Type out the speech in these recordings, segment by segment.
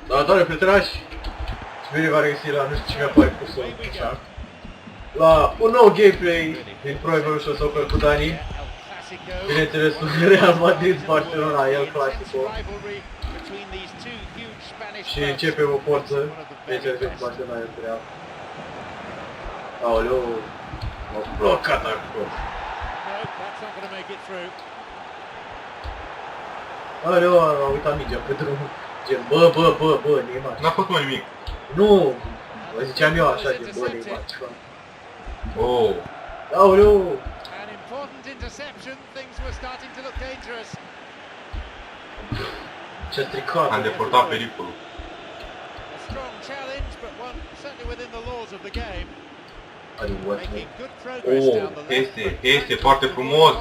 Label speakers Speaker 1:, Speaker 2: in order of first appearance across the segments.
Speaker 1: Doamne, prietenoși! Bine v-am regăsit la nu știu ce mi-a pare pus-o așa. La un nou gameplay din Pro Evolution Soccer cu Dani. Bineînțeles, Real Madrid, Barcelona, El Clasico. Și începem o forță. Bineînțeles, cu Barcelona, El Real. Aoleu, m-a blocat acolo. Aoleu, am uitat mingea pe drum. Gen, bă, Neymar.
Speaker 2: N-a făcut mai nimic.
Speaker 1: Nu, vă ziceam eu așa, gen, bă, Neymar, ceva.
Speaker 2: Oh.
Speaker 1: Aoleu! Ce stricat!
Speaker 2: Am depărtat pericolul. Oh, Hesse, foarte frumos!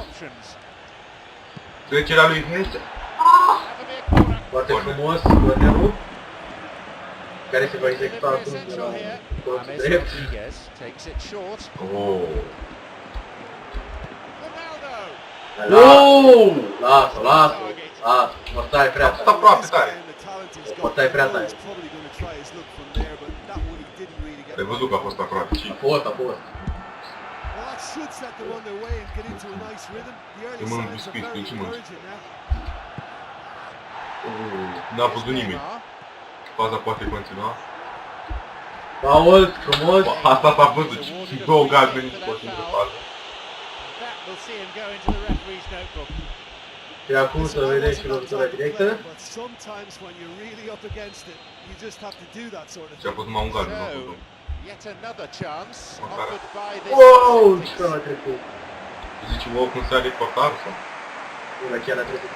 Speaker 2: Trecerea lui Hesse.
Speaker 1: Foarte frumos, cornerul, care se va executa acum de la colțul drept.
Speaker 2: Oh.
Speaker 1: Lasă, portai prea
Speaker 2: Asta
Speaker 1: tare.
Speaker 2: aproape tare.
Speaker 1: Portai prea tare.
Speaker 2: Ai văzut că a fost aproape și...
Speaker 1: A fost.
Speaker 2: Eu mă biscuit, cu ce mânci? N-a văzut nimeni. Faza poate continua.
Speaker 1: Paul, frumos.
Speaker 2: Asta s-a văzut și două galbeni poate între fază.
Speaker 1: Și acum să vedem și lovitura directă.
Speaker 2: Și a fost numai un galben, nu a fost două.
Speaker 1: Wow, ce l-a trecut.
Speaker 2: Zici, wow, cum s-a reportat sau?
Speaker 1: Ăla chiar a trecut.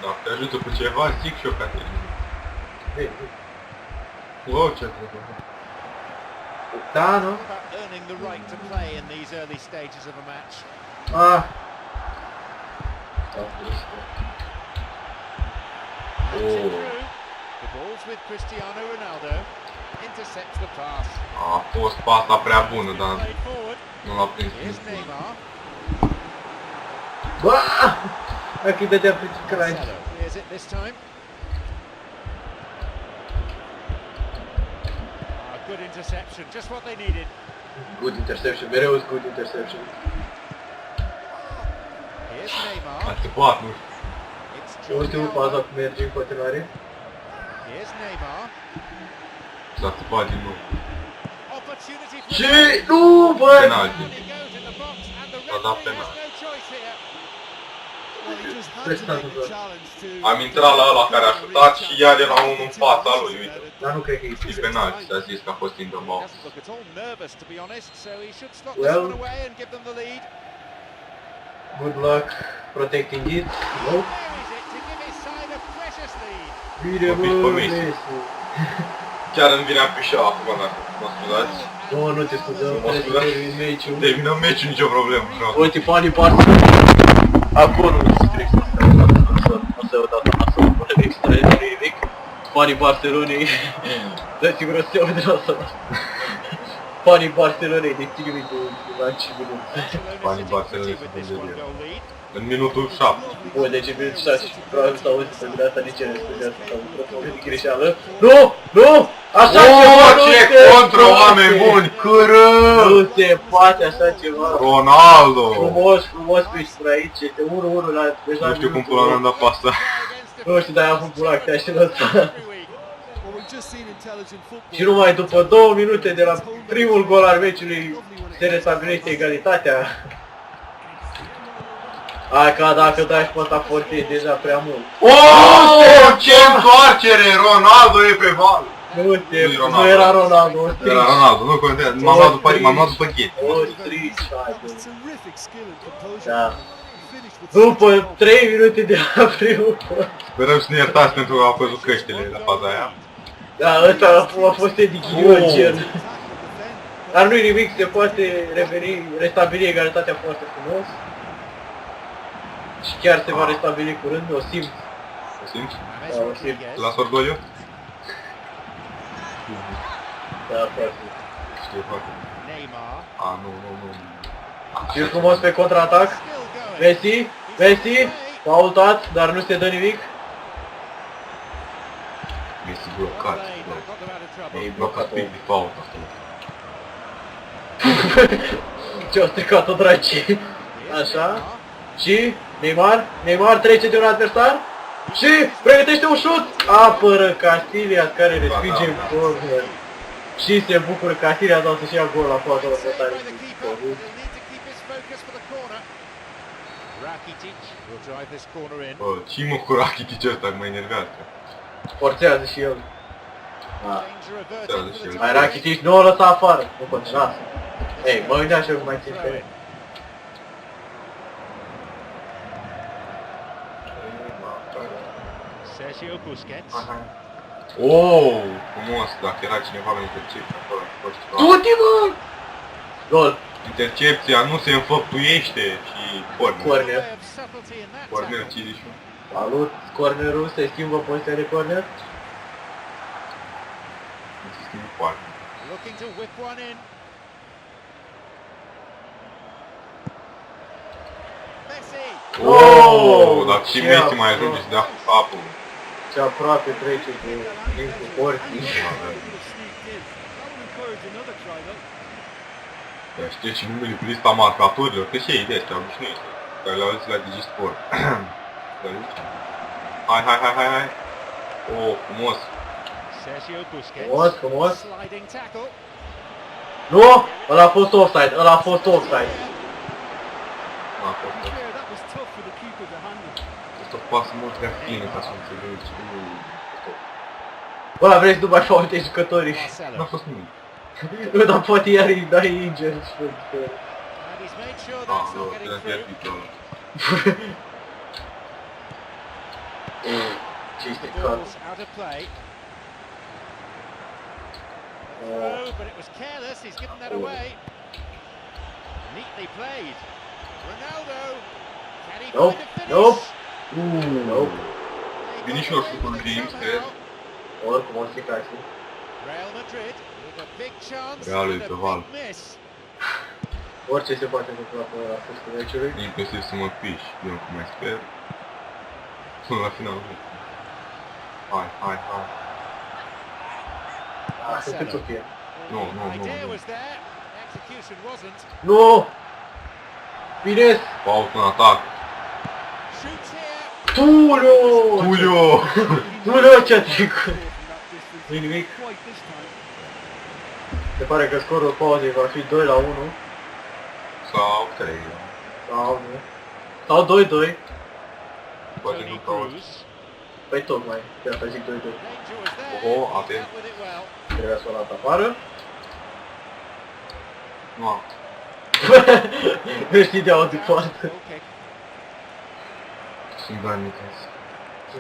Speaker 2: Dacă te ajută cu ceva, zic și eu ca te ajută.
Speaker 1: Vei.
Speaker 2: Wow, ce-a trecut.
Speaker 1: Da, nu? Ah.
Speaker 2: Oh. A fost pasa prea bună, dar nu l-a prins.
Speaker 1: Bă! Dacă îi dădea prin cranci. Good interception, mereu is good interception.
Speaker 2: A scăpat, nu știu.
Speaker 1: Ultimul pas acum merge în continuare.
Speaker 2: S-a scăpat din nou.
Speaker 1: Și nu, bă!
Speaker 2: Penalti. S-a dat penalti. Am intrat la ăla care a șutat și iar era unul în fața lui, uite.
Speaker 1: Dar nu cred că e
Speaker 2: E penalti, s-a zis că a fost in the box.
Speaker 1: Well, good luck protecting it. No? Bine,
Speaker 2: Copii
Speaker 1: bă,
Speaker 2: pe Messi.
Speaker 1: Messi.
Speaker 2: Chiar îmi vinea pișa acum, dacă mă scuzați.
Speaker 1: Nu te scuzăm,
Speaker 2: Mă
Speaker 1: trebuie să
Speaker 2: scuzați.
Speaker 1: termin meciul.
Speaker 2: Terminăm meciul, nicio problemă.
Speaker 1: Uite, fanii Barcelona. Acolo nu se trec o să o dau la masă, nu le extra nimic. Fanii Barcelonei, de sigur o să iau de la asta. Fanii Barcelonei de tigri cu lanci și minut.
Speaker 2: Fanii Barcelonei se plânge de el. În minutul 7.
Speaker 1: Bă, deci în minutul 6 și probabil să auzi pe mine asta nici ele scuzează sau o greșeală. Nu! Așa ceva nu
Speaker 2: ce
Speaker 1: se
Speaker 2: contră,
Speaker 1: poate!
Speaker 2: oameni buni! Câră!
Speaker 1: Nu se poate așa ceva!
Speaker 2: Ronaldo!
Speaker 1: Frumos pe aici, este 1-1 la... Deja
Speaker 2: Nu știu cum pula mea am dat pasta.
Speaker 1: Nu știu, dar am făcut pula că și ăsta. Și numai după 2 minute de la primul gol al meciului se restabilește egalitatea. Hai că dacă dai și pe ăsta forte e deja prea mult.
Speaker 2: Oh, ce întoarcere! Ronaldo e pe val!
Speaker 1: Nu era Ronaldo, o
Speaker 2: Era Ronaldo, nu contează. M-am luat după ghet.
Speaker 1: O strici, hai bă. Da. După 3 minute de la primul gol.
Speaker 2: Sperăm să ne iertați pentru că au căzut căștile la faza aia.
Speaker 1: Da, ăsta a fost Eddie Ghinion, gen. Dar nu-i nimic, se poate reveni, restabili egalitatea foarte frumos. Și chiar se va restabili curând, o simt.
Speaker 2: O simți?
Speaker 1: Da, o simt.
Speaker 2: La Sorgoliu?
Speaker 1: Da, foarte.
Speaker 2: Știu foarte. A, nu.
Speaker 1: Și frumos pe contraatac. Messi, faultat, dar nu se dă nimic.
Speaker 2: Messi blocat.
Speaker 1: Ei,
Speaker 2: Blocat
Speaker 1: blocat-o.
Speaker 2: pe default asta.
Speaker 1: Ce-o stricat-o draci. Așa. Și Neymar trece de un adversar. Și pregătește un șut. Apără Casillas care respinge în corner. Și se bucură Casillas sau să-și ia gol la faza următoare.
Speaker 2: Bă, ce mă cu Rakitic ăsta, mă enervează.
Speaker 1: Forțează și el. Da.
Speaker 2: Forțează și el.
Speaker 1: Mai Rakitic nu o lăsa afară. Nu poate, lasă. Ei, mă gândeam și eu cum mai țin pe el.
Speaker 3: Sergio Busquets.
Speaker 1: Aha.
Speaker 2: Oh, frumos, dacă era cineva la intercepție acolo, a fost ceva.
Speaker 1: Du-te, mă! Gol.
Speaker 2: Intercepția nu se înfăptuiește și corner.
Speaker 1: Corner.
Speaker 2: Corner 51.
Speaker 1: Salut, cornerul, se schimbă poziția de corner.
Speaker 2: Nu se schimbă foarte.
Speaker 3: Looking to whip one in. Messi.
Speaker 2: Oh, dar și
Speaker 1: ce
Speaker 2: Messi mai
Speaker 1: aproape.
Speaker 2: ajunge să dea cu capul.
Speaker 1: Ce aproape trece de timpul porții.
Speaker 2: Dar știi și numele pe lista marcatorilor, că și ei de astea obișnuite, care le-au zis la Digisport. Hai. Oh, frumos.
Speaker 3: Sergio Busquets.
Speaker 1: Frumos, frumos.
Speaker 3: Sliding tackle.
Speaker 1: Nu! Ăla a fost offside, ăla a fost offside.
Speaker 2: A fost o pasă mult prea fină ca să înțelegi.
Speaker 1: Ăla vrei să nu mai faute jucătorii.
Speaker 2: N-a
Speaker 3: Marcelo.
Speaker 2: fost nimic.
Speaker 1: Nu, dar poate iar îi dai injured și
Speaker 3: And he's made sure
Speaker 2: Ah,
Speaker 3: that's
Speaker 2: nu,
Speaker 3: not
Speaker 2: trebuie
Speaker 3: getting
Speaker 2: să
Speaker 3: through.
Speaker 2: fie
Speaker 1: Ce este cat?
Speaker 3: Ball's out of play. Oh, but it was careless. He's given that away. Neatly played. Ronaldo. Can he
Speaker 1: Nope,
Speaker 3: find the finish?
Speaker 1: nope. Nope.
Speaker 2: Vine și oricum James, cred.
Speaker 1: Oricum o fi ca și.
Speaker 3: Real Madrid with a big chance
Speaker 2: Realul
Speaker 3: and
Speaker 2: e pe
Speaker 3: a
Speaker 2: val.
Speaker 3: big miss.
Speaker 1: Orice se poate întâmpla până la sfârșitul meciului.
Speaker 2: Inclusiv să mă piși, eu cum mai sper. Până la finalul. Hai.
Speaker 1: Asta cât o fie.
Speaker 2: Nu.
Speaker 3: Idea was there. Execution wasn't.
Speaker 1: Nu! Bine!
Speaker 2: Paut în atac.
Speaker 3: Shoots here.
Speaker 1: Tulio! Tulio ce-a trecut? Nu-i nimic. Se pare că scorul pauzei va fi 2-1
Speaker 2: Sau 3.
Speaker 1: sau nu. Sau 2-2.
Speaker 2: Poate nu
Speaker 3: Toni
Speaker 2: pauză.
Speaker 3: Kroos.
Speaker 1: Păi tocmai, de asta zic 2-2.
Speaker 3: Danger was there.
Speaker 2: Oh,
Speaker 3: Dealt
Speaker 2: atent.
Speaker 3: with it well.
Speaker 1: Trebuia să o lat afară.
Speaker 2: Nu.
Speaker 1: Nu știi de aud foarte.
Speaker 3: Goal kick.
Speaker 2: Sunt Danicas.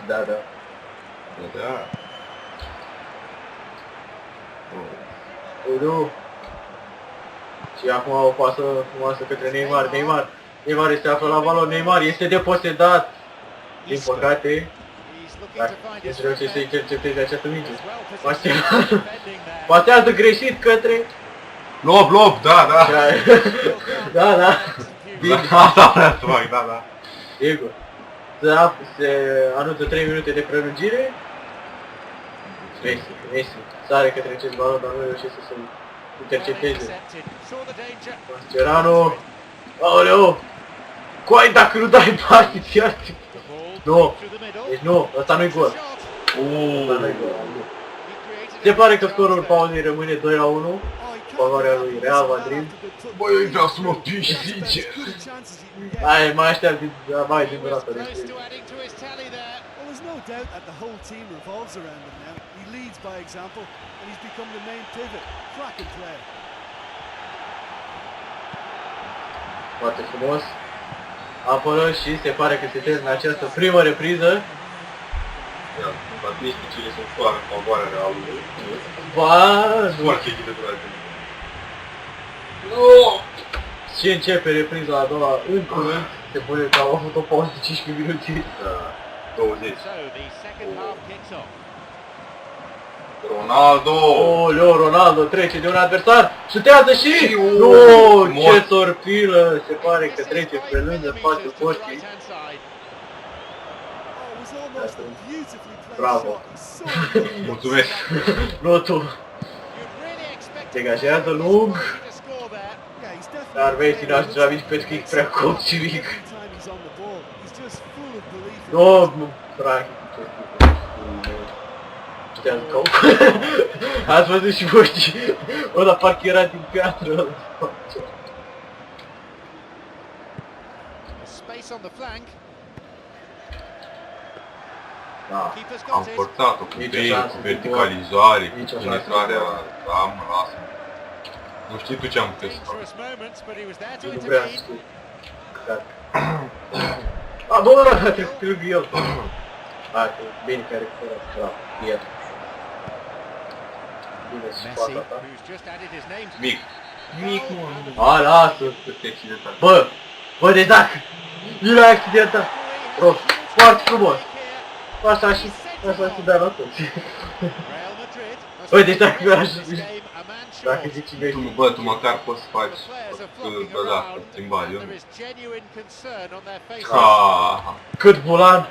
Speaker 1: Da.
Speaker 2: Da.
Speaker 1: Ulu. Și acum o pasă frumoasă către Neymar. Neymar este află la balon. Neymar este deposedat. Din păcate,
Speaker 3: He's looking
Speaker 1: dar
Speaker 3: to find
Speaker 1: nu
Speaker 3: his
Speaker 1: reușește să
Speaker 3: rhythm.
Speaker 1: intercepteze această minge.
Speaker 3: As well
Speaker 1: Pasea-
Speaker 3: positioned defending there.
Speaker 1: Pasează greșit către...
Speaker 2: Lob, da.
Speaker 1: Da.
Speaker 2: Asta vreau să fac, da.
Speaker 1: Sigur. Se anunță 3 minute de prelungire. Messi. Sare către acest balon, dar nu reușește să se intercepteze.
Speaker 3: Intercepted. Saw the danger.
Speaker 1: Mascherano. Aoleu! Coai, dacă nu dai bani, chiar...
Speaker 3: The ball
Speaker 1: No.
Speaker 3: through the middle.
Speaker 1: Deci nu, ăsta nu-i gol.
Speaker 3: Shot.
Speaker 1: Ăsta nu-i gol.
Speaker 3: He created
Speaker 1: Se
Speaker 3: a
Speaker 1: pare că
Speaker 3: chance
Speaker 1: scorul
Speaker 3: there.
Speaker 1: pauzei rămâne 2-1. Favoarea lui Real Madrid.
Speaker 2: Băi, eu vreau să mă piși, sincer.
Speaker 1: Hai, mai aștept din durata de
Speaker 3: Close to adding to his tally there.
Speaker 4: Well, there's no doubt that the whole team revolves around him now. He leads by example, and he's become the main pivot. Cracking player.
Speaker 1: Foarte frumos. Apără și se pare că se termină această primă repriză.
Speaker 2: Statisticile sunt foarte în favoarea Realului.
Speaker 1: Ba, nu.
Speaker 2: Foarte echilibrate.
Speaker 1: Și începe repriza a doua în curând. Se pune că au avut o pauză de 15 minute.
Speaker 2: Da, 20.
Speaker 3: So the second half kicks off.
Speaker 2: Ronaldo!
Speaker 1: Oleo, Ronaldo trece de un adversar, șutează și... Nu, ce torpilă! Se pare că trece pe lângă față porții.
Speaker 4: Oh, it was was almost a beautifully played
Speaker 1: Bravo.
Speaker 4: shot. He saw it.
Speaker 2: Mulțumesc.
Speaker 1: Nu tu.
Speaker 3: You'd really expect
Speaker 1: Degajează lung.
Speaker 3: to score there.
Speaker 4: Yeah, he's definitely
Speaker 1: Dar vezi,
Speaker 4: playing
Speaker 1: n-aș
Speaker 4: well.
Speaker 1: Dravici pe schic prea copt și mic.
Speaker 4: Every time he's on the ball, he's just full of belief in
Speaker 1: Nu, frahi. Știam că ați văzut și voi, ăla parcă era din piatră.
Speaker 3: Space on the flank.
Speaker 1: Da.
Speaker 3: Keeper's
Speaker 2: Am
Speaker 3: got it.
Speaker 2: forțat-o cu
Speaker 1: Nici o
Speaker 2: peil,
Speaker 1: șansă
Speaker 2: cu
Speaker 1: cu
Speaker 2: verticalizare, cu
Speaker 1: Nici o șansă
Speaker 2: penetrarea.
Speaker 1: cu gol.
Speaker 2: Da, mă, lasă. Nu știi tu ce am putut să fac.
Speaker 3: Dangerous moments, but he was there to
Speaker 1: Nu vrea să
Speaker 3: intervene.
Speaker 1: știu. Căcat. A, bă, a trecut pe lângă el. Hai, că bine că a recuperat. Bravo, el. Bine și
Speaker 3: Messi,
Speaker 1: fața ta.
Speaker 3: who's just added his name to
Speaker 2: Mic. Mic, mă.
Speaker 1: A, lasă.
Speaker 2: Este accidental.
Speaker 1: Bă, bă, deci dacă nu l-ai accidentat. Rost, foarte frumos. Asta și se dea la toți.
Speaker 3: Real Madrid.
Speaker 1: Bă, deci dacă mi-aș...
Speaker 3: This game, a man
Speaker 1: Dacă
Speaker 3: short.
Speaker 1: zici
Speaker 2: Tu,
Speaker 1: Messi.
Speaker 2: bă, tu măcar poți să faci
Speaker 3: The players are
Speaker 2: că
Speaker 3: flocking
Speaker 2: da,
Speaker 3: around.
Speaker 2: schimbare, eu
Speaker 3: There
Speaker 2: nu.
Speaker 3: is genuine concern on their faces.
Speaker 2: Ah,
Speaker 1: Cât bulan.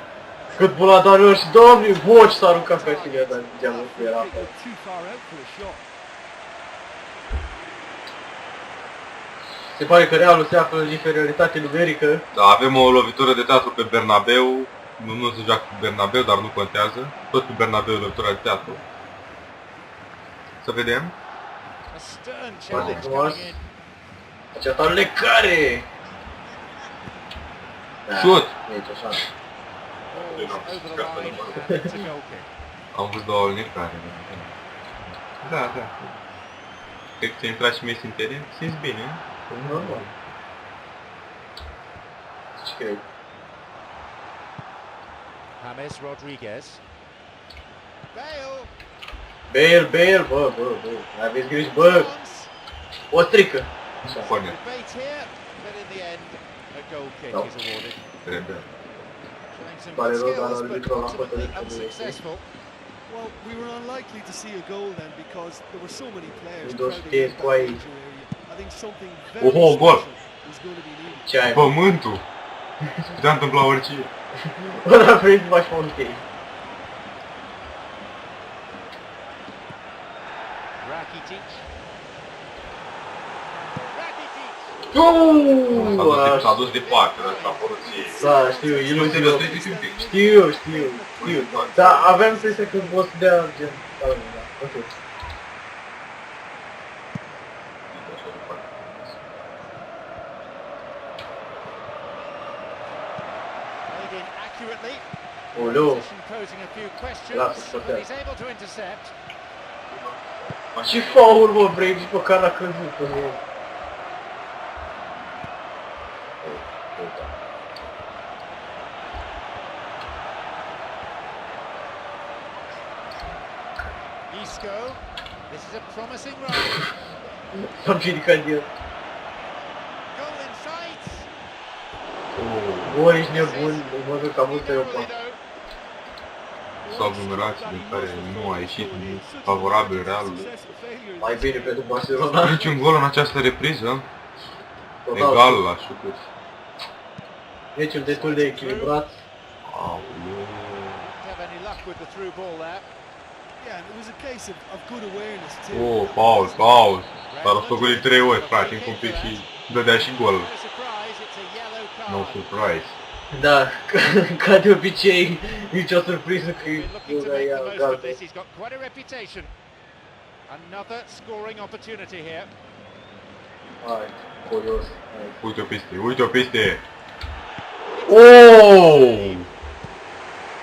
Speaker 1: Cât bulan, doamnelor și domnii. Voci s-a aruncat ca și dar degeaba nu era acolo.
Speaker 4: too far out for a shot.
Speaker 1: Se pare că Realul se află în inferioritate numerică.
Speaker 2: da, avem o lovitură de teatru pe Bernabeu. Nu se joacă cu Bernabeu, dar nu contează. Tot cu Bernabeu e lovitura de teatru. Să vedem.
Speaker 3: A stern
Speaker 1: Foarte
Speaker 3: challenge
Speaker 1: frumos.
Speaker 3: going in.
Speaker 1: Aceasta lecare!
Speaker 2: Șut!
Speaker 1: Nici așa.
Speaker 3: Balls over the line and it's a goal kick.
Speaker 2: Am văzut două lecare. Da, da. Cred că ți-a intrat și Messi în teren. Simți bine?
Speaker 1: Normal. Ce crezi?
Speaker 3: James Rodriguez. Bale.
Speaker 1: Bale, bă, mai aveți grijă, bă, o strică. Așa.
Speaker 2: Corner.
Speaker 3: Debate here, but in the end, a goal kick
Speaker 1: No.
Speaker 3: is awarded.
Speaker 2: Trebuie.
Speaker 3: Showing some
Speaker 1: Pare
Speaker 3: good
Speaker 1: rău, dar
Speaker 3: skills, but
Speaker 1: arbitrul a fost
Speaker 3: ultimately
Speaker 1: de
Speaker 3: unsuccessful.
Speaker 4: Well, we were unlikely to see a goal then because there were so many players
Speaker 1: Those
Speaker 4: crowding
Speaker 1: days
Speaker 4: in that
Speaker 1: quite-
Speaker 4: danger area. I think something
Speaker 2: Oh,
Speaker 4: very
Speaker 2: goal.
Speaker 4: special was going to be needed.
Speaker 1: Ce ai?
Speaker 2: Pământul! Se putea întâmpla orice.
Speaker 1: Bă, dar vrei să faci montei.
Speaker 3: Rakitic. Rakitic.
Speaker 2: S-a dus departe, ăsta a părut ție.
Speaker 1: Da, știu,
Speaker 2: Nu se
Speaker 1: iluzie.
Speaker 2: răstrici un pic.
Speaker 1: Știu. Dar aveam senzația că o să dea gen. Da, ok.
Speaker 3: Played in accurately.
Speaker 1: Oleu.
Speaker 3: Position posing a few questions,
Speaker 1: Lasă să
Speaker 3: but he's able to intercept.
Speaker 1: Și faul, mă, vrei, nici măcar l-a căzut pe el.
Speaker 3: Isco. This is a promising run.
Speaker 1: S-a împiedicat de el.
Speaker 3: Goal in sight.
Speaker 1: Bă, ești nebun, mă duc ca multă eu pot.
Speaker 2: S-au aglomerat din care nu a ieșit favorabil Realului.
Speaker 1: Mai bine pentru Barcelona.
Speaker 2: Niciun gol în această repriză.
Speaker 1: Total.
Speaker 2: Egal la șuturi.
Speaker 1: Deci un destul de echilibrat.
Speaker 2: Aoleu.
Speaker 3: Didn't have any luck with the through ball there.
Speaker 4: Yeah, and it was a case of good awareness too.
Speaker 2: Oh, Paul. S-a rostogolit 3 ori, frate, încă un pic și dădea și gol.
Speaker 3: No surprise, it's a yellow
Speaker 2: No
Speaker 3: card.
Speaker 2: surprise.
Speaker 1: Da, ca de obicei, nicio surpriză că
Speaker 3: Been looking to
Speaker 1: nu
Speaker 3: make
Speaker 1: ia
Speaker 3: the most of
Speaker 1: galben.
Speaker 3: this. He's got quite a reputation. Another scoring opportunity here.
Speaker 1: Hai, curios.
Speaker 2: Uite-o peste.
Speaker 1: Oh!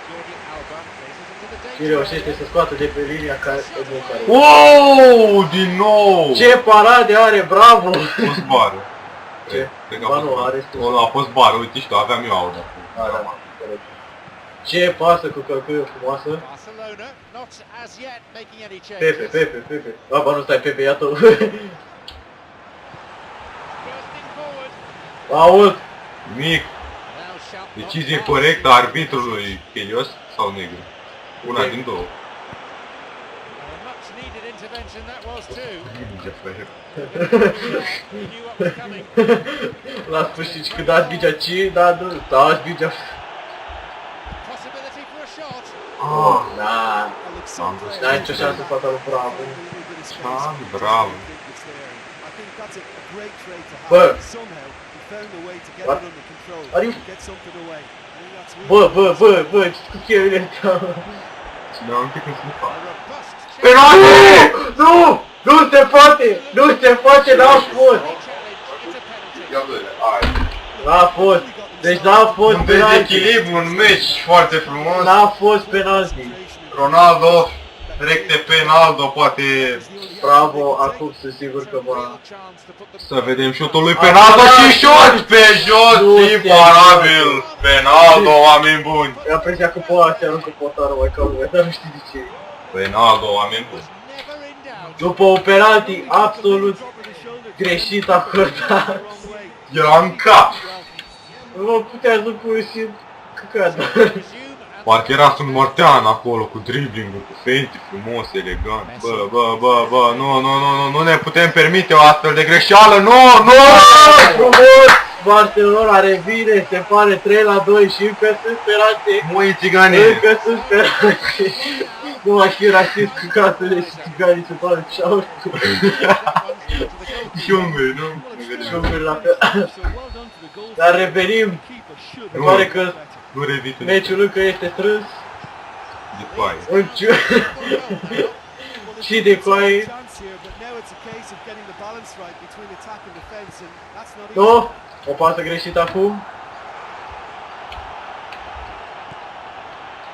Speaker 3: Jordi Alba places it to the
Speaker 1: Și
Speaker 3: danger
Speaker 1: reușește
Speaker 3: area.
Speaker 1: să scoată de pe linia care e bun care.
Speaker 2: Wow, din nou!
Speaker 1: Ce parade are, bravo!
Speaker 2: A fost bară.
Speaker 1: Ce?
Speaker 2: Cred că a
Speaker 1: Ba
Speaker 2: fost
Speaker 1: nu,
Speaker 2: bară.
Speaker 1: are sus.
Speaker 2: A fost bară, uite și tu, aveam eu audă.
Speaker 1: Da, da, corect. Ce pasă cu călcâie frumoasă.
Speaker 3: Barcelona not as yet making any
Speaker 1: Pepe.
Speaker 3: changes.
Speaker 1: Ba nu stai, Pepe, iată.
Speaker 3: Bursting forward.
Speaker 1: Ault!
Speaker 2: Mic.
Speaker 3: Now shout not
Speaker 2: Decizie
Speaker 3: fast.
Speaker 2: corectă a arbitrului Helios sau negru? Una din două.
Speaker 3: A much needed intervention that was too.
Speaker 2: Minge, frate.
Speaker 3: He knew what was coming.
Speaker 1: La sfârșit, când dați bigea ci, da, dați bigea.
Speaker 3: Possibility for shot.
Speaker 2: Ah,
Speaker 1: Da.
Speaker 2: am văzut.
Speaker 1: N-ai nicio șansă în fața lui Bravo.
Speaker 2: Ah, bravo.
Speaker 4: I think that's a great trait to have.
Speaker 1: Bă.
Speaker 4: Somehow he found a way to get
Speaker 1: What?
Speaker 4: it under control.
Speaker 1: Are you-
Speaker 4: Get something away. I think that's
Speaker 1: Bă, ce cu cheile tău?
Speaker 2: Cine am un pic în
Speaker 3: A
Speaker 2: slipa.
Speaker 3: robust challenge.
Speaker 2: Penalti!
Speaker 1: Nu! Nu se poate! Nu se poate! N-a fost!
Speaker 3: It's a penalty.
Speaker 2: Ia vede, hai.
Speaker 1: N-a fost! Deci n-a fost
Speaker 2: Un
Speaker 1: penalti!
Speaker 2: dezechilibru, un meci foarte frumos.
Speaker 1: N-a fost penalti!
Speaker 2: Ronaldo, recte penaldo, poate
Speaker 1: Bravo, acum sunt sigur că va...
Speaker 3: Real chance to put them
Speaker 2: să vedem șutul lui Penaldo și șut pe jos,
Speaker 1: Nu se
Speaker 2: imparabil. Penaldo, oameni buni.
Speaker 1: Eu am impresia că poate să aruncă potarul mai ca lumea, dar nu știu de ce.
Speaker 2: Penaldo, oameni buni.
Speaker 3: never in doubt.
Speaker 1: După un penalti absolut greșit acordat.
Speaker 2: Era în cap.
Speaker 1: Nu putea să pui și căcat.
Speaker 3: Resume and
Speaker 2: Parcă era un mortean acolo cu dribbling-ul, cu feinte frumos, elegant. Bă, nu ne putem permite o astfel de greșeală, nu!
Speaker 1: Frumos! Barcelona revine, se pare 3-2 și încă sunt speranțe.
Speaker 2: Mui țiganii!
Speaker 1: Încă sunt speranțe. Nu mai fi rasist cu casele și țiganii se pare ceau.
Speaker 2: Și unguri, nu?
Speaker 1: Și unguri la fel. Dar revenim. Se pare că
Speaker 2: Nu revit în
Speaker 1: meciul încă este strâns.
Speaker 2: de coaie.
Speaker 1: În și de coaie. Nu? O pasă greșită acum.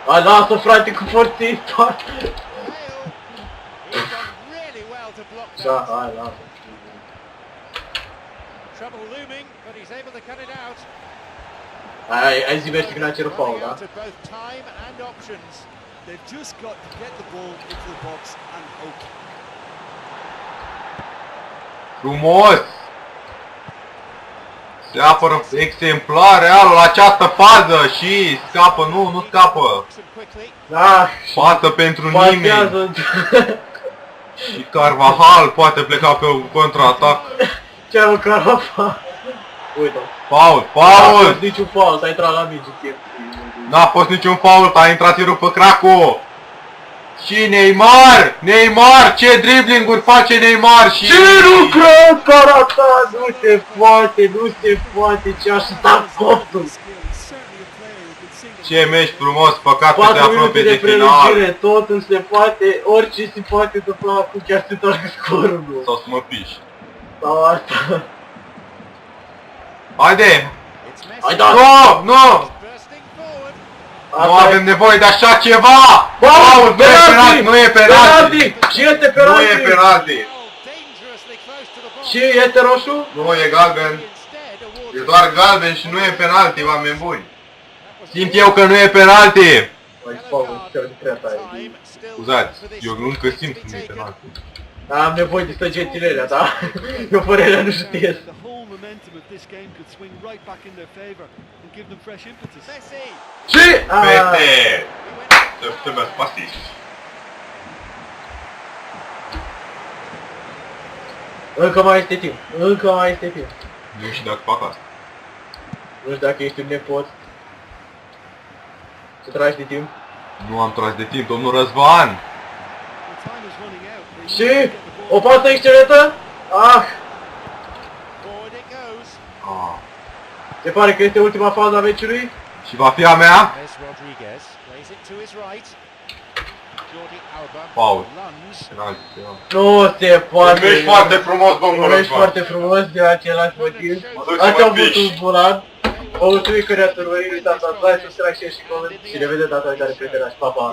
Speaker 1: A, lasă frate cu forții toate.
Speaker 3: Bale, he's done really well to block
Speaker 1: Da,
Speaker 3: that.
Speaker 1: hai, lasă.
Speaker 3: Trouble looming, but he's able to cut it out.
Speaker 1: Ai zi mersi când a cerut faul,
Speaker 3: Running
Speaker 1: da?
Speaker 3: out of both time and options.
Speaker 4: They've just got to get the ball into the box and hope.
Speaker 2: Frumos! Se apără exemplar Realul la această fază și scapă, nu scapă.
Speaker 3: Box and quickly.
Speaker 1: Da,
Speaker 2: Pasă pentru nimeni
Speaker 1: pasează.
Speaker 2: și Carvajal poate pleca pe un contraatac.
Speaker 1: Ce-a un carafa. Uite.
Speaker 2: Faul,
Speaker 1: N-a fost
Speaker 2: faul!
Speaker 1: niciun faul, s-a intrat la mici timp.
Speaker 2: N-a fost niciun faul, a intrat tirul pe cracu. Și Neymar, ce dribbling-uri face Neymar și...
Speaker 1: Ce nu cred, carata, nu se poate, ce aș sta coptul.
Speaker 2: Ce meci frumos, păcat că
Speaker 1: 4
Speaker 2: te aflăm
Speaker 1: minute
Speaker 2: pe
Speaker 1: de
Speaker 2: de final.
Speaker 1: prelungire, totul se poate, orice se poate întâmpla acum, chiar se întoarcă scorul.
Speaker 2: Sau să mă piși.
Speaker 1: Sau asta.
Speaker 2: Haide!
Speaker 3: It's Messi.
Speaker 1: Hai da!
Speaker 2: Nu!
Speaker 3: Bursting forward.
Speaker 2: Nu
Speaker 1: Asta
Speaker 2: avem nevoie de așa ceva!
Speaker 1: Wow,
Speaker 2: Faul, nu e penalti!
Speaker 1: Și este
Speaker 2: Nu e
Speaker 1: penalti!
Speaker 2: penalti!
Speaker 3: Well, dangerously close to the box.
Speaker 1: Și este roșu?
Speaker 2: Nu e galben.
Speaker 3: Instead, awards
Speaker 2: E doar galben și nu e penalti, oameni buni. Simt eu că nu e penalti!
Speaker 1: Mai spavă, chiar de creata aia.
Speaker 3: time still
Speaker 2: Scuzați,
Speaker 3: for this
Speaker 2: eu
Speaker 3: to
Speaker 2: încă simt
Speaker 3: be
Speaker 2: că nu e
Speaker 3: taken.
Speaker 2: penalti.
Speaker 1: Am nevoie de săgețile alea, da? Eu părerea nu știu.
Speaker 4: The whole momentum of this game could swing right back in their favor and give them fresh impetus.
Speaker 3: Messi.
Speaker 1: Și...
Speaker 2: Fete!
Speaker 3: He went
Speaker 2: Să trebuie spasiți.
Speaker 1: Încă mai este timp.
Speaker 2: Nu știu dacă fac asta.
Speaker 1: Nu știu dacă ești un nepot. Să tragi de timp.
Speaker 2: Nu am tras de timp, domnul Răzvan!
Speaker 4: The time is running out. They
Speaker 1: Și...
Speaker 4: need to get the ball.
Speaker 1: O pasă excelentă? Ah!
Speaker 3: forward it goes.
Speaker 2: Ah.
Speaker 1: Se pare că este ultima fază a meciului.
Speaker 2: Și va fi a mea?
Speaker 3: There's Rodriguez. Plays it to his right. Jordi Alba.
Speaker 2: Foul.
Speaker 3: Lunge.
Speaker 2: Penalti, ceva.
Speaker 1: Nu se poate.
Speaker 2: Un meci foarte frumos, domnul
Speaker 1: Un meci
Speaker 2: Răzvan.
Speaker 1: foarte frumos de același motiv.
Speaker 2: Mă duc să
Speaker 1: Ați
Speaker 2: mă
Speaker 1: avut
Speaker 2: piși.
Speaker 1: un bulan. Vă mulțumim că ne-ați urmărit, uitați, like, subscribe, share și coment. Și ne vedem data viitoare, prieteni. Pa, pa!